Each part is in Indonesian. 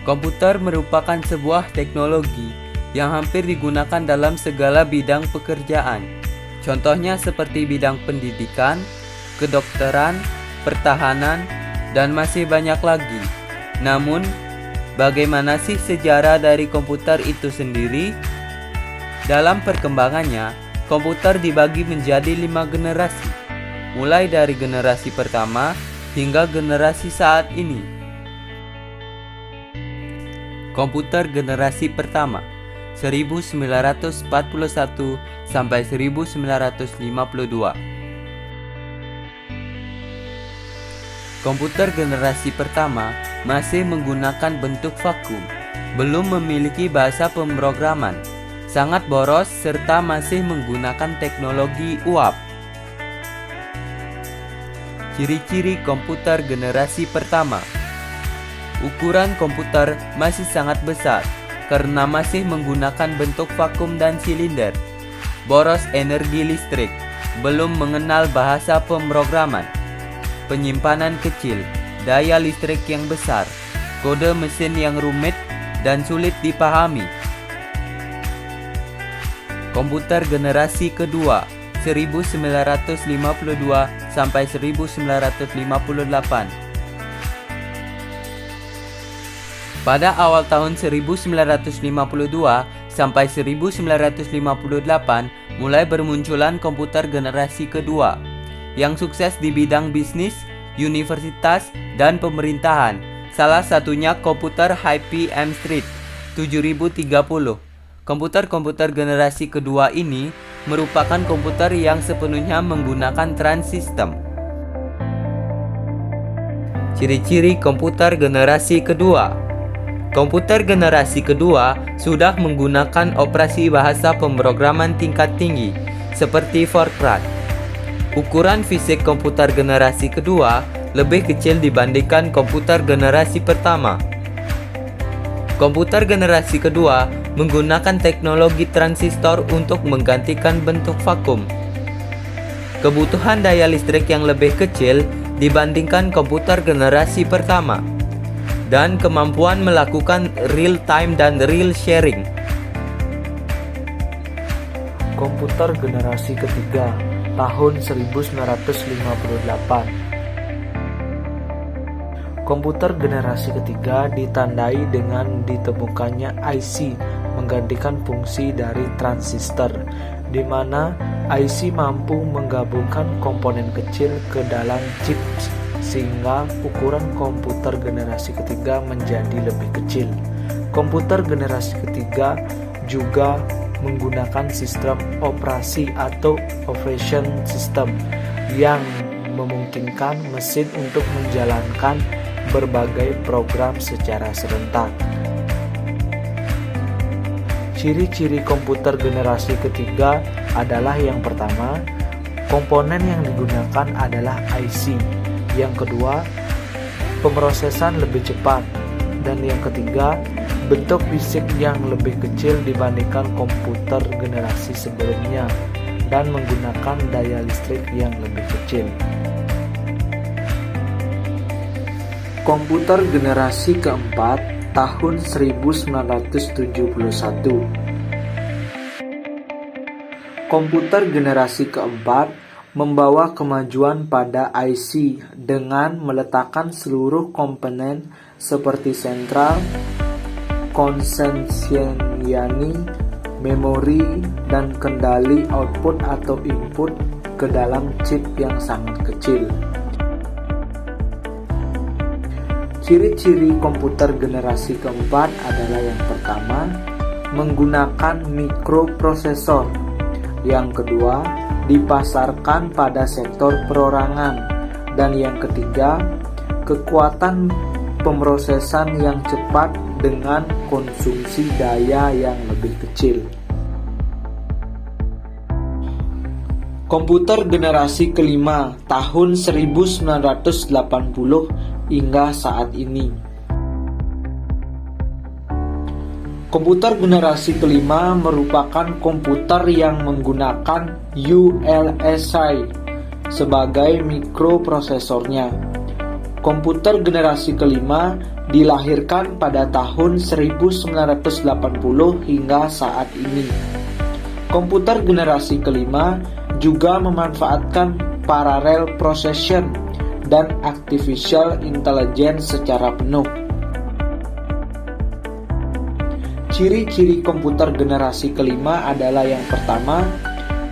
Komputer merupakan sebuah teknologi yang hampir digunakan dalam segala bidang pekerjaan. Contohnya seperti bidang pendidikan, kedokteran, pertahanan, dan masih banyak lagi. Namun, bagaimana sih sejarah dari komputer itu sendiri? Dalam perkembangannya, komputer dibagi menjadi 5 generasi, mulai dari generasi pertama hingga generasi saat ini. Komputer generasi pertama 1941 sampai 1952. Komputer generasi pertama masih menggunakan bentuk vakum, belum memiliki bahasa pemrograman, sangat boros serta masih menggunakan teknologi uap. Ciri-ciri komputer generasi pertama: ukuran komputer masih sangat besar karena masih menggunakan bentuk vakum dan silinder. Boros energi listrik, belum mengenal bahasa pemrograman. Penyimpanan kecil, daya listrik yang besar, kode mesin yang rumit dan sulit dipahami. Komputer generasi kedua 1952 sampai 1958. Pada awal tahun 1952 sampai 1958 mulai bermunculan komputer generasi kedua yang sukses di bidang bisnis, universitas, dan pemerintahan. Salah satunya komputer HP Amstrad 7030. Komputer-komputer generasi kedua ini merupakan komputer yang sepenuhnya menggunakan transistor. Ciri-ciri komputer generasi kedua: komputer generasi kedua sudah menggunakan operasi bahasa pemrograman tingkat tinggi seperti Fortran. Ukuran fisik komputer generasi kedua lebih kecil dibandingkan komputer generasi pertama. Komputer generasi kedua menggunakan teknologi transistor untuk menggantikan bentuk vakum. Kebutuhan daya listrik yang lebih kecil dibandingkan komputer generasi pertama, dan kemampuan melakukan real time dan real sharing. Komputer generasi ketiga tahun 1958. Komputer generasi ketiga ditandai dengan ditemukannya IC menggantikan fungsi dari transistor, di mana IC mampu menggabungkan komponen kecil ke dalam chip sehingga ukuran komputer generasi ketiga menjadi lebih kecil. Komputer generasi ketiga juga menggunakan sistem operasi atau operation system yang memungkinkan mesin untuk menjalankan berbagai program secara serentak. Ciri-ciri komputer generasi ketiga adalah: yang pertama, komponen yang digunakan adalah IC. Yang kedua, pemrosesan lebih cepat. Dan yang ketiga, bentuk fisik yang lebih kecil dibandingkan komputer generasi sebelumnya dan menggunakan daya listrik yang lebih kecil. Komputer generasi keempat tahun 1971. Komputer generasi keempat membawa kemajuan pada IC dengan meletakkan seluruh komponen seperti sentral, konsensiani, memori, dan kendali output atau input ke dalam chip yang sangat kecil. Ciri-ciri komputer generasi keempat adalah: yang pertama, menggunakan mikroprosesor. Yang kedua, dipasarkan pada sektor perorangan. Dan yang ketiga, kekuatan pemrosesan yang cepat dengan konsumsi daya yang lebih kecil. Komputer generasi kelima tahun 1980 hingga saat ini. Komputer generasi kelima merupakan komputer yang menggunakan ULSI sebagai mikroprosesornya. Komputer generasi kelima dilahirkan pada tahun 1980 hingga saat ini. Komputer generasi kelima juga memanfaatkan parallel processing dan artificial intelligence secara penuh. Ciri-ciri komputer generasi kelima adalah yang pertama,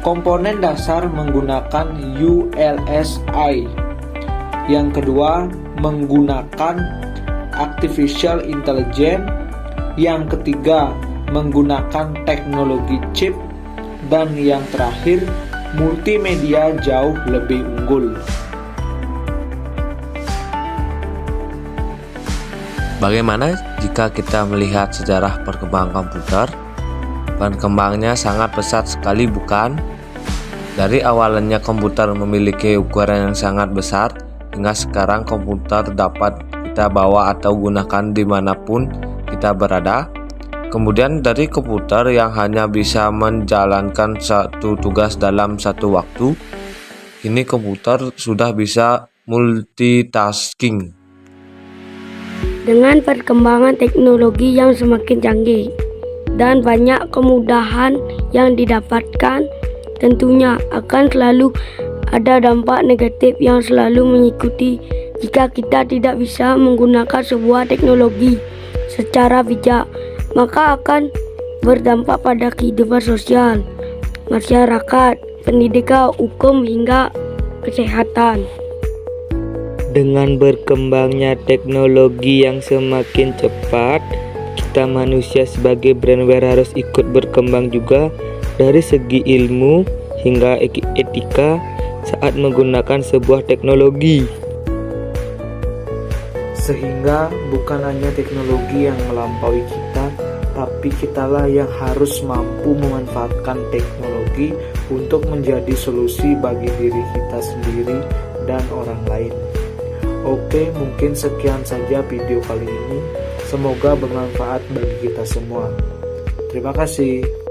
komponen dasar menggunakan ULSI. Yang kedua, menggunakan artificial intelligence. Yang ketiga, menggunakan teknologi chip. Dan yang terakhir, multimedia jauh lebih unggul. Bagaimana jika kita melihat sejarah perkembangan komputer? Perkembangannya sangat pesat sekali, bukan? Dari awalnya komputer memiliki ukuran yang sangat besar, hingga sekarang komputer dapat kita bawa atau gunakan dimanapun kita berada. Kemudian dari komputer yang hanya bisa menjalankan satu tugas dalam satu waktu, kini komputer sudah bisa multitasking. Dengan perkembangan teknologi yang semakin canggih dan banyak kemudahan yang didapatkan, tentunya akan selalu ada dampak negatif yang selalu mengikuti jika kita tidak bisa menggunakan sebuah teknologi secara bijak, maka akan berdampak pada kehidupan sosial, masyarakat, pendidikan, hukum, hingga kesehatan. Dengan berkembangnya teknologi yang semakin cepat, kita manusia sebagai brainware harus ikut berkembang juga dari segi ilmu hingga etika saat menggunakan sebuah teknologi. Sehingga bukan hanya teknologi yang melampaui kita, tapi kitalah yang harus mampu memanfaatkan teknologi untuk menjadi solusi bagi diri kita sendiri dan orang lain. Oke, mungkin sekian saja video kali ini. Semoga bermanfaat bagi kita semua. Terima kasih.